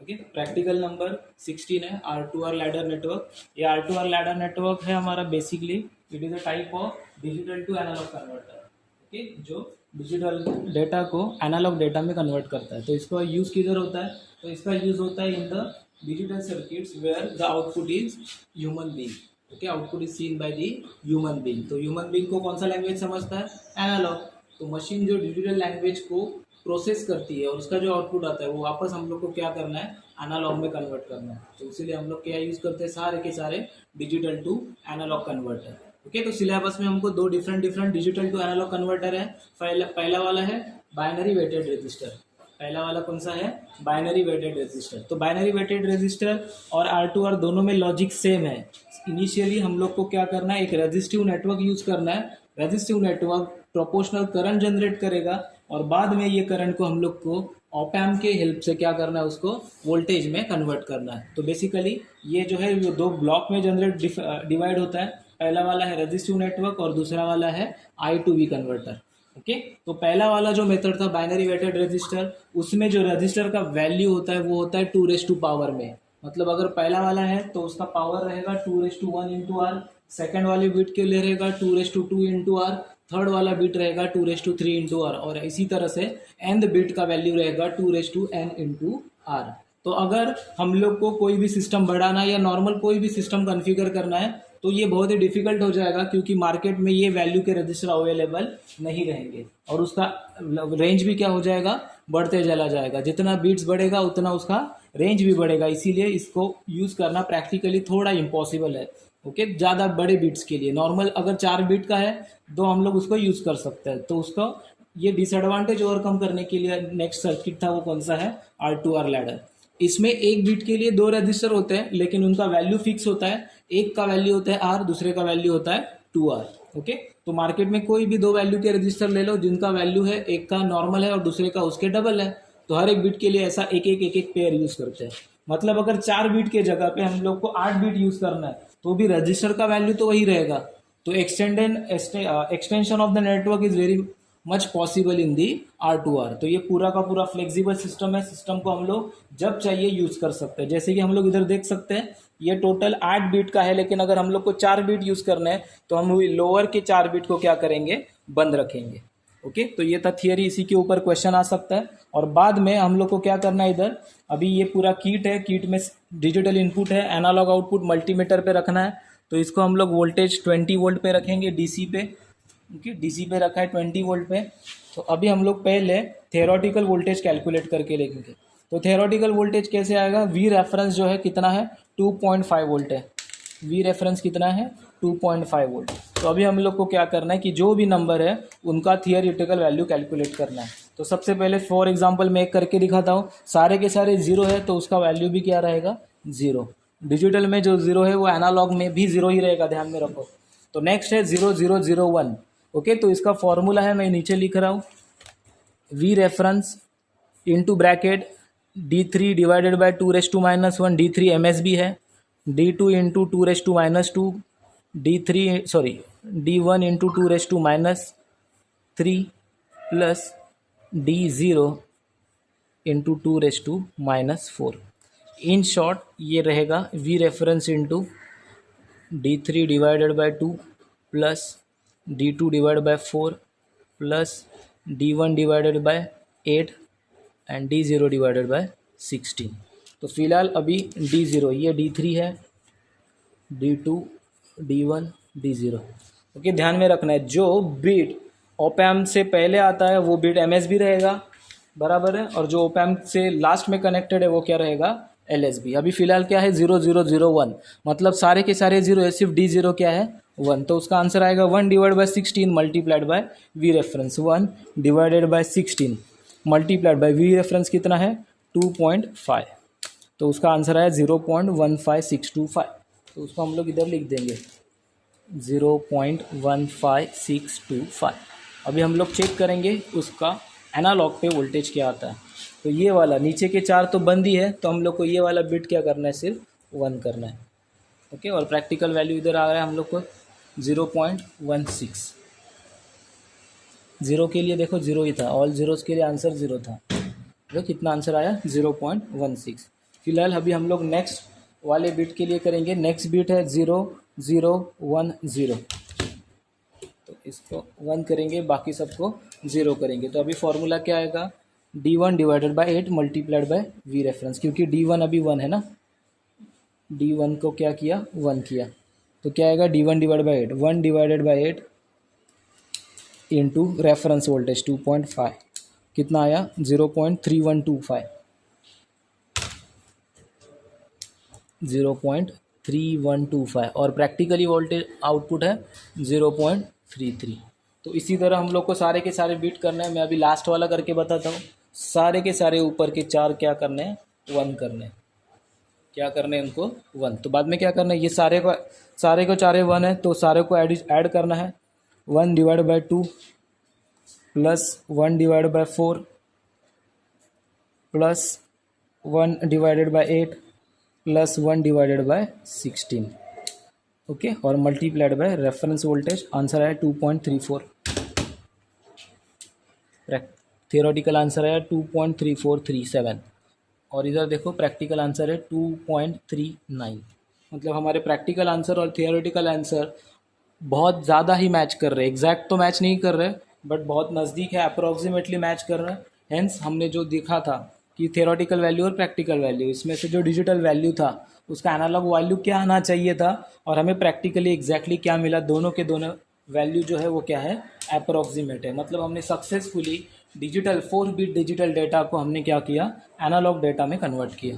Okay, practical number 16 है R2R ladder network. ये R2R ladder network है हमारा basically it is a type of digital to analogue converter. Okay, जो digital data को analogue data में convert करता है। तो इसका यूज़ किधर होता है? तो इसका यूज़ होता है in the digital circuits where the output is human being. Okay, output is seen by the human being. तो ह्यूमन बीइंग को कौन सा लैंग्वेज समझता है? एनालॉग। तो मशीन जो डिजिटल लैंग्वेज को प्रोसेस करती है और उसका जो आउटपुट आता है वो वापस हम लोग को क्या करना है? एनालॉग में कन्वर्ट करना है। तो इसीलिए हम लोग क्या यूज़ करते हैं? सारे के सारे digital to analogue converter. Okay, तो सिलेबस में हमको दो different digital to analogue converter है। पहला वाला है बाइनरी वेटेड रजिस्टर। पहला वाला कौन सा है? Binary weighted register. तो बाइनरी वेटेड रजिस्टर और R2R दोनों में लॉजिक सेम है। इनिशियली हम लोग को क्या करना है? एक रजिस्टिव नेटवर्क यूज करना है। Resistive network proportional current generate करेगा और बाद में ये करंट को हम लोग को ऑप एम्प के हेल्प से क्या करना है? उसको वोल्टेज में कन्वर्ट करना है। तो बेसिकली ये जो है वो दो ब्लॉक में जनरेट डिवाइड होता है। पहला वाला है रजिस्टिव नेटवर्क और दूसरा वाला है I2V कन्वर्टर। ओके, तो पहला वाला जो मेथड था बाइनरी वेटेड रजिस्टर, उसमें जो रजिस्टर का वैल्यू होता है वो होता है 2 में। मतलब अगर पहला वाला है तो उसका पावर रहेगा 2:1 इंटू आर, सेकेंड वाले बिट के लिए रहेगा 2:2 इंटू आर, थर्ड वाला बिट रहेगा 2:3 इंटू आर, और इसी तरह से nth बिट का वैल्यू रहेगा 2:n इंटू आर। तो अगर हम लोग को कोई भी सिस्टम बढ़ाना या नॉर्मल कोई भी सिस्टम कॉन्फ़िगर करना है तो ये बहुत ही डिफिकल्ट हो जाएगा, क्योंकि मार्केट में ये वैल्यू के रजिस्टर अवेलेबल नहीं रहेंगे और उसका रेंज भी क्या हो जाएगा? बढ़ते चला जाएगा। जितना बीट्स बढ़ेगा उतना उसका रेंज भी बढ़ेगा। इसीलिए इसको यूज़ करना प्रैक्टिकली थोड़ा इम्पॉसिबल है। ओके, ज़्यादा बड़े बीट्स के लिए नॉर्मल अगर 4 बीट का है तो हम लोग उसको यूज़ कर सकते हैं। तो उसको ये डिसएडवांटेज ओवरकम करने के लिए नेक्स्ट सर्किट था वो कौन सा है? R2R ladder. इसमें एक बीट के लिए दो रजिस्टर होते हैं लेकिन उनका वैल्यू फिक्स होता है। एक का वैल्यू होता है R, दूसरे का वैल्यू होता है 2R। ओके, तो मार्केट में कोई भी दो वैल्यू के रजिस्टर ले लो जिनका वैल्यू है, एक का नॉर्मल है और दूसरे का उसके डबल है। तो हर एक बीट के लिए ऐसा एक एक पेयर यूज करते हैं। मतलब अगर 4 बीट के जगह पे हम लोग को 8 बीट यूज करना है तो भी रजिस्टर का वैल्यू तो वही रहेगा। तो extension of the network is very much possible in the R2R। तो ये पूरा का पूरा फ्लेक्सिबल सिस्टम है। सिस्टम को हम लोग जब चाहिए यूज कर सकते हैं। जैसे कि हम लोग इधर देख सकते हैं ये टोटल 8 बीट का है, लेकिन अगर हम लोग को 4 बीट यूज करना है तो हम लोअर के 4 बीट को क्या करेंगे? बंद रखेंगे। ओके, तो ये था थियरी। इसी के ऊपर क्वेश्चन आ सकता है। और बाद में हम लोग को क्या करना है? इधर अभी ये पूरा किट है, किट में डिजिटल इनपुट है, एनालॉग आउटपुट मल्टीमीटर पे रखना है। तो इसको हम लोग वोल्टेज 20 वोल्ट पे रखेंगे, डीसी पे। ओके, डीसी पे रखा है 20 वोल्ट पे। तो अभी हम लोग पहले थेरोटिकल वोल्टेज कैलकुलेट करके लेंगे। तो थेरोटिकल वोल्टेज कैसे आएगा? वी रेफरेंस जो है कितना है? 2.5 वोल्ट है। वी रेफरेंस कितना है? 2.5 वोल्ट। तो अभी हम लोग को क्या करना है कि जो भी नंबर है उनका थियरिटिकल वैल्यू कैलकुलेट करना है। तो सबसे पहले फॉर एग्जांपल मैं एक करके दिखाता हूँ। सारे के सारे जीरो है तो उसका वैल्यू भी क्या रहेगा? जीरो। डिजिटल में जो जीरो है वो एनालॉग में भी जीरो ही रहेगा, ध्यान में रखो। तो नेक्स्ट है 0001। ओके, तो इसका फॉर्मूला है, मैं नीचे लिख रहा हूँ। We reference into bracket D3 divided by 2⁻⁻1, D3 MSB है, D2 into 2⁻⁻2, D1 into 2⁻³ plus D0 into 2⁻⁻4। In short ये रहेगा we reference into D3 divided by 2 plus D2 divided by 4 plus D1 divided by 8 and D0 divided by 16। तो फिलहाल अभी D0 ये D3 है, D2, D1, D0। Okay, ध्यान में रखना है जो बिट ऑप एम्प से पहले आता है वो बिट MSB रहेगा, बराबर है, और जो ऑप एम्प से लास्ट में कनेक्टेड है वो क्या रहेगा? LSB। अभी फिलहाल क्या है? 0001, मतलब सारे के सारे जीरो है, सिर्फ D0 क्या है? 1। तो उसका आंसर आएगा 1 divide by 16 multiplied by we reference. 1 divided by 16 multiplied by we reference कितना है? 2.5। तो उसका आंसर आया 0.15625। तो उसको हम लोग इधर लिख देंगे 0.15625। अभी हम लोग चेक करेंगे उसका एनालॉग पे वोल्टेज क्या आता है। तो ये वाला नीचे के 4 तो बंद ही है, तो हम लोग को ये वाला बिट क्या करना है? सिर्फ 1 करना है। ओके, और प्रैक्टिकल वैल्यू इधर आ रहा है हम लोग को 0.16। जीरो के लिए देखो जीरो ही था, ऑल जीरोस के लिए आंसर जीरो था। तो कितना आंसर आया? 0.16। फिलहाल अभी हम लोग नेक्स्ट वाले बिट के लिए करेंगे। नेक्स्ट बिट है 0 0 1 0, तो इसको 1 करेंगे, बाकी सबको 0 करेंगे। तो अभी फॉर्मूला क्या आएगा, D1 divided by 8 multiplied by V reference, क्योंकि D1 अभी 1 है ना, D1 को क्या किया, 1 किया, तो क्या आएगा D1 divide by 8, 1 divided by 8 into reference voltage 2.5, कितना आया 0.3125, 0.3125, और प्रैक्टिकली वोल्टेज आउटपुट है 0.33। तो इसी तरह हम लोग को सारे के सारे बीट करने हैं। मैं अभी लास्ट वाला करके बताता हूँ। सारे के सारे ऊपर के 4 क्या करने हैं, 1 करने हैं। क्या करने हैं उनको, 1। तो बाद में क्या करना है, ये सारे को सारे 1 है, तो सारे को ऐड करना है। 1 divide by 2 plus 1 divide by 4 plus 1 divided by 8 plus 1 divided by 16, okay, और multiplied by reference voltage. Answer है 2.34, थियोरेटिकल आंसर है 2.3437, और इधर देखो प्रैक्टिकल आंसर है 2.39। मतलब हमारे प्रैक्टिकल आंसर और थियोरेटिकल आंसर बहुत ज़्यादा ही मैच कर रहे हैं। एग्जैक्ट तो मैच नहीं कर रहे, बट बहुत नज़दीक है, अप्रोक्सीमेटली मैच कर रहे हैं। हेंस हमने जो देखा था कि थियोरेटिकल वैल्यू और प्रैक्टिकल वैल्यू, इसमें से जो डिजिटल वैल्यू था उसका एनालॉग वैल्यू क्या आना चाहिए था, और हमें प्रैक्टिकली एग्जैक्टली क्या मिला, दोनों के दोनों वैल्यू जो है वो क्या है, अप्रोक्सीमेट है। मतलब हमने successfully digital 4 bit digital data को हमने क्या किया, एनालॉग डेटा में कन्वर्ट किया।